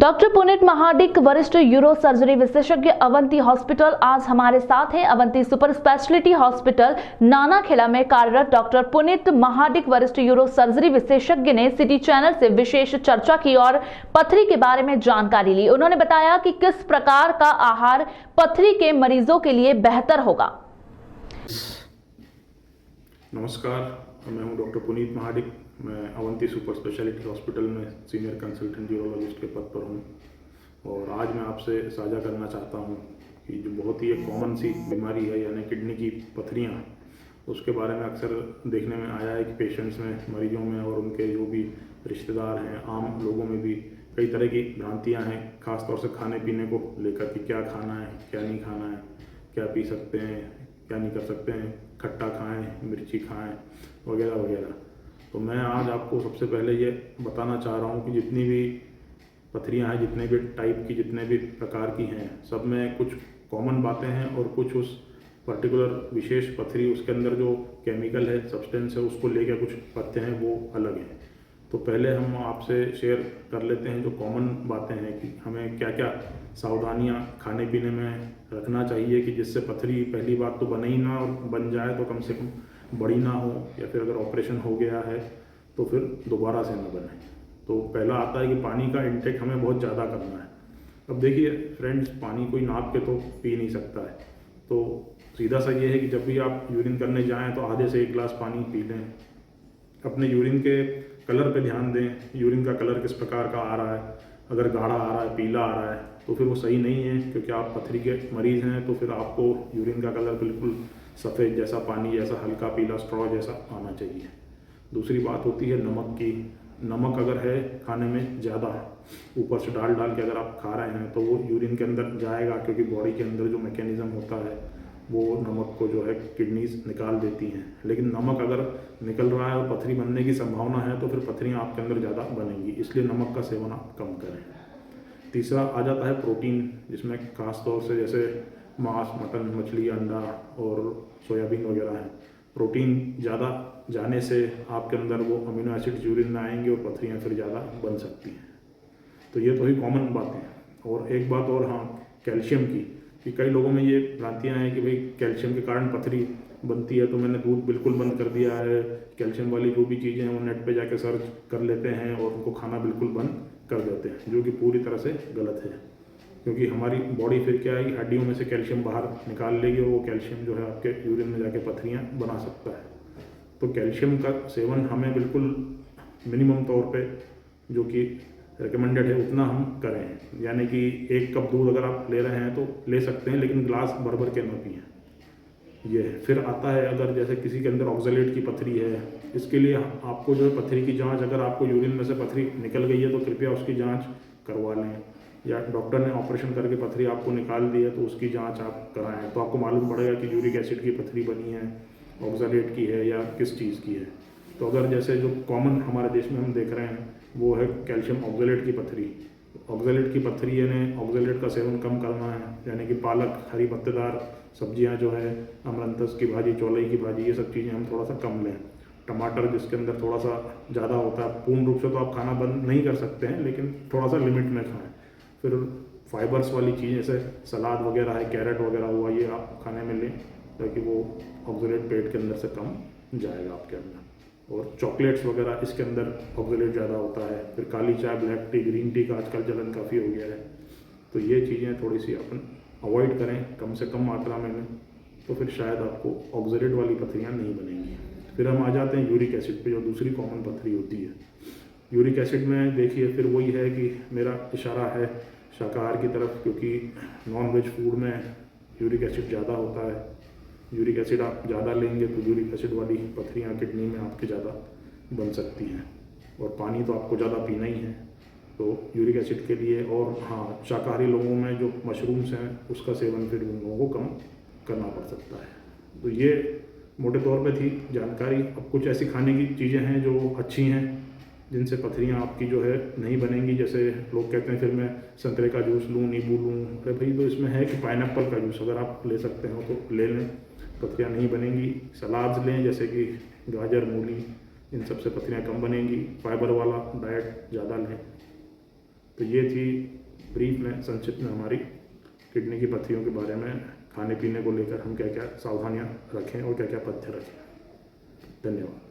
Doctor Puneet Mahadik वरिष्ठ euro surgery विशेषज्ञ Avanti hospital आज हमारे साथ हैं। Avanti super speciality hospital Nanakheda में कार्यरत डॉक्टर पुनीत महाडिक वरिष्ठ यूरो सर्जरी विशेषज्ञ ने सिटी चैनल से विशेष चर्चा की और पथरी के बारे में जानकारी ली। उन्होंने बताया कि किस प्रकार का आहार पथरी के मरीजों के लिए बेहतर होगा। नमस्कार, मैं हूं डॉक्टर पुनीत महाडिक। मैं अवंती सुपर स्पेशलिटी हॉस्पिटल में सीनियर कंसल्टेंट यूरोलॉजिस्ट के पद पर हूं और आज मैं आपसे साझा करना चाहता हूं कि जो बहुत ही एक कॉमन सी बीमारी है यानी किडनी की पथरियां, उसके बारे में अक्सर देखने में आया है कि पेशेंट्स में, मरीजों में और उनके जो भी रिश्तेदार हैं, आम लोगों में भी कई तरह की भ्रांतियाँ हैं, ख़ासतौर से खाने पीने को लेकर कि क्या खाना है, क्या नहीं खाना है, क्या पी सकते हैं, क्या नहीं कर सकते हैं, खट्टा खाएं, मिर्ची खाएं वगैरह वगैरह। तो मैं आज आपको सबसे पहले ये बताना चाह रहा हूँ कि जितनी भी पथरियाँ हैं, जितने भी टाइप की, जितने भी प्रकार की हैं, सब में कुछ कॉमन बातें हैं और कुछ उस पर्टिकुलर विशेष पथरी, उसके अंदर जो केमिकल है, सब्सटेंस है, उसको लेकर कुछ पथ्य हैं वो अलग हैं। तो पहले हम आपसे शेयर कर लेते हैं जो कॉमन बातें हैं कि हमें क्या क्या सावधानियां खाने पीने में रखना चाहिए कि जिससे पथरी पहली बात तो बने ही ना, और बन जाए तो कम से कम बड़ी ना हो, या फिर अगर ऑपरेशन हो गया है तो फिर दोबारा से ना बने। तो पहला आता है कि पानी का इंटेक हमें बहुत ज़्यादा करना है। अब देखिए फ्रेंड्स, पानी कोई नाप के तो पी नहीं सकता है। तो सीधा सा ये है कि जब भी आप यूरिन करने जाएँ तो आधे से 1 गिलास पानी पी लें। अपने यूरिन के कलर पे ध्यान दें, यूरिन का कलर किस प्रकार का आ रहा है। अगर गाढ़ा आ रहा है, पीला आ रहा है, तो फिर वो सही नहीं है, क्योंकि आप पथरी के मरीज़ हैं। तो फिर आपको यूरिन का कलर बिल्कुल सफ़ेद जैसा, पानी जैसा, हल्का पीला स्ट्रॉ जैसा आना चाहिए। दूसरी बात होती है नमक की। नमक अगर है खाने में ज़्यादा, ऊपर से डाल के अगर आप खा रहे हैं तो वो यूरिन के अंदर जाएगा, क्योंकि बॉडी के अंदर जो मैकेनिज़्म होता है वो नमक को जो है किडनीज निकाल देती हैं। लेकिन नमक अगर निकल रहा है और पथरी बनने की संभावना है तो फिर पथरियाँ आपके अंदर ज़्यादा बनेंगी, इसलिए नमक का सेवन आप कम करें। तीसरा आ जाता है प्रोटीन, जिसमें खास तौर से जैसे मांस, मटन, मछली, अंडा और सोयाबीन वगैरह है। प्रोटीन ज़्यादा जाने से आपके अंदर वो अमीनो एसिड यूरिन में आएंगे और पथरियाँ फिर ज़्यादा बन सकती हैं। तो ये तो ही कॉमन बातें हैं। और एक बात और, हाँ, कैल्शियम की, कि कई लोगों में ये भ्रांतियाँ हैं कि भाई कैल्शियम के कारण पथरी बनती है तो मैंने दूध बिल्कुल बंद कर दिया है। कैल्शियम वाली जो भी चीज़ें हैं वो नेट पे जाके सर्च कर लेते हैं और उनको खाना बिल्कुल बंद कर देते हैं, जो कि पूरी तरह से गलत है। क्योंकि हमारी बॉडी फिर क्या है कि हड्डियों में से कैल्शियम बाहर निकाल लेगी और वो कैल्शियम जो है आपके यूरिन में जाके पथरियाँ बना सकता है। तो कैल्शियम का सेवन हमें बिल्कुल मिनिमम तौर पर, जो कि रिकमेंडेड है, उतना हम करें। यानी कि 1 कप दूध अगर आप ले रहे हैं तो ले सकते हैं, लेकिन ग्लास भर के ना पिएं। ये है। फिर आता है अगर जैसे किसी के अंदर ऑक्सलेट की पथरी है, इसके लिए आपको जो है पथरी की जांच, अगर आपको यूरिन में से पथरी निकल गई है तो कृपया उसकी जांच करवा लें, या डॉक्टर ने ऑपरेशन करके पथरी आपको निकाल दी है तो उसकी जाँच आप कराएँ। तो आपको मालूम पड़ेगा कि यूरिक एसिड की पथरी बनी है, ऑक्सलेट की है, या किस चीज़ की है। तो अगर जैसे जो कॉमन हमारे देश में हम देख रहे हैं वो है कैल्शियम ऑक्सलेट की पथरी। ऑक्सलेट की पथरी यानी ऑक्सलेट का सेवन कम करना है, यानी कि पालक, हरी पत्तेदार सब्जियां जो है, अमरंथस की भाजी, चौलाई की भाजी, ये सब चीज़ें हम थोड़ा सा कम लें। टमाटर जिसके अंदर थोड़ा सा ज़्यादा होता है, पूर्ण रूप से तो आप खाना बंद नहीं कर सकते हैं, लेकिन थोड़ा सा लिमिट में खाएँ। फिर फाइबर्स वाली चीज़ जैसे सलाद वगैरह है, कैरेट वगैरह हुआ, ये आप खाने में लें ताकि वो ऑक्सलेट पेट के अंदर से कम जाएगा आपके अंदर। और चॉकलेट्स वगैरह, इसके अंदर ऑक्सलेट ज़्यादा होता है। फिर काली चाय, ब्लैक टी, ग्रीन टी का आजकल चलन काफ़ी हो गया है। तो ये चीज़ें थोड़ी सी अपन अवॉइड करें, कम से कम मात्रा में लें, तो फिर शायद आपको ऑक्सलेट वाली पथरियाँ नहीं बनेंगी। फिर हम आ जाते हैं यूरिक एसिड पे, जो दूसरी कॉमन पथरी होती है। यूरिक एसिड में देखिए फिर वही है कि मेरा इशारा है शाकाहार की तरफ, क्योंकि नॉन वेज फूड में यूरिक एसिड ज़्यादा होता है। यूरिक एसिड आप ज़्यादा लेंगे तो यूरिक एसिड वाली पथरियाँ किडनी में आपके ज़्यादा बन सकती हैं। और पानी तो आपको ज़्यादा पीना ही है तो यूरिक एसिड के लिए। और हाँ, शाकाहारी लोगों में जो मशरूम्स हैं उसका सेवन फिर उन लोगों को कम करना पड़ सकता है। तो ये मोटे तौर पे थी जानकारी। अब कुछ ऐसी खाने की चीज़ें हैं जो अच्छी हैं, जिनसे पथरियाँ आपकी जो है नहीं बनेंगी। जैसे लोग कहते हैं फिर मैं संतरे का जूस लूँ, नींबू लूँ। अरे भाई, तो इसमें है कि पाइनएप्पल का जूस अगर आप ले सकते हो तो ले लें, पथरियाँ नहीं बनेंगी। सलाद लें जैसे कि गाजर, मूली, इन सब से पथरियाँ कम बनेंगी। फाइबर वाला डाइट ज़्यादा लें। तो ये थी ब्रीफ में, संक्षिप्त में हमारी किडनी की पत्थरियों के बारे में, खाने पीने को लेकर हम क्या क्या सावधानियाँ रखें और क्या क्या पथ्य रखें। धन्यवाद।